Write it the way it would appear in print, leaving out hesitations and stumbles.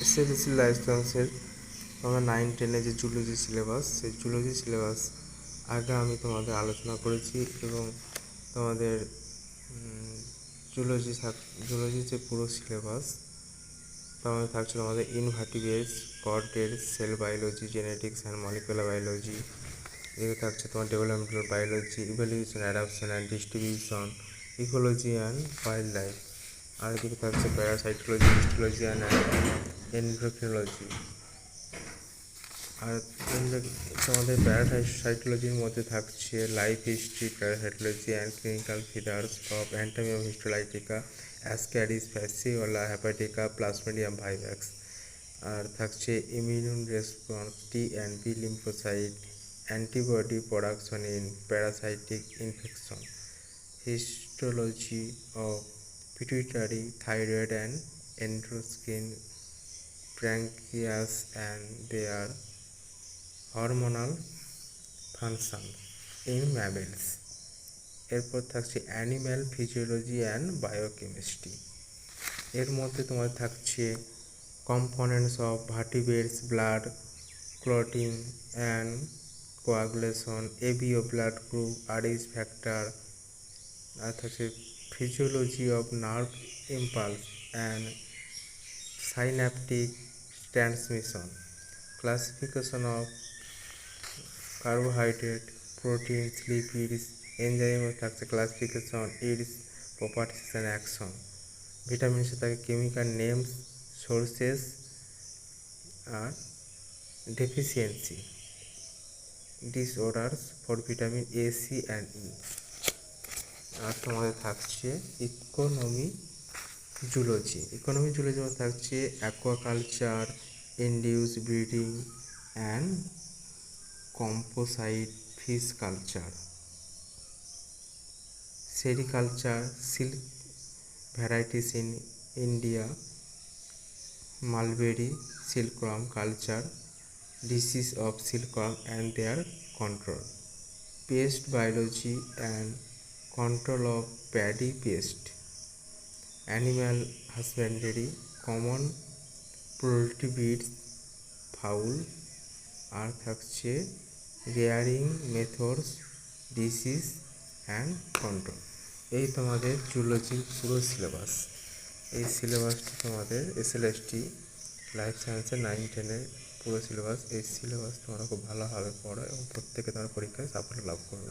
SSC life সায়েন্সের তোমরা 9-10 যে জুলজি সিলেবাস, সেই জুলজি সিলেবাস আগে আমি তোমাদের আলোচনা করেছি এবং তোমাদের জুলজি যে পুরো সিলেবাস তার মধ্যে থাকছে তোমাদের invertebrates, chordates, cell biology, genetics and molecular biology. এদিকে থাকছে তোমার developmental biology, evaluation, adaptation and distribution, ecology and wildlife. আর এদিকে থাকছে প্যারাসাইটোলজি, হিস্টোলজি অ্যান্ড এন্ডোক্রিনোলজি। আর তোমাদের প্যারাসাইটোলজির মধ্যে থাকছে life history, parasitology and clinical features of Entamoeba of histolytica, Ascaris, Fasciola, hepatica, Plasmodium vivax. আর থাকছে immune response, T and B lymphocyte, antibody production in parasitic infection, histology of pituitary, thyroid and endocrine, pancreas and their hormonal function in mammals। এরপর থাকছে animal physiology and biochemistry. এর মধ্যে তোমার থাকছে components of vertebrates, blood clotting and coagulation, ABO blood group, Rh factor. আর থাকছে physiology of nerve impulse and synaptic transmission, classification of carbohydrate, proteins, lipids, enzyme থাকছে classification, its properties and action, vitamins থাকে chemical names, sources আর deficiency, disorders for vitamin A, C and E। আর তোমাদের থাকছে economy zoology মধ্যে থাকছে aquaculture, induce breeding and composite fish culture, sericulture, silk varieties in India, mulberry silkworm culture, disease of silkworm and their control, pest biology and control of paddy pest, animal husbandry, common poultry breeds, fowl. আর থাকছে rearing methods, disease and control. এই তোমাদের জুলজির পুরো syllabus. এই সিলেবাসটি তোমাদের SLST life সায়েন্সের 9-10 পুরো syllabus. এই সিলেবাস তোমরা খুব ভালোভাবে পড়ো এবং প্রত্যেকে তোমার পরীক্ষায় সাফল্য লাভ করবে।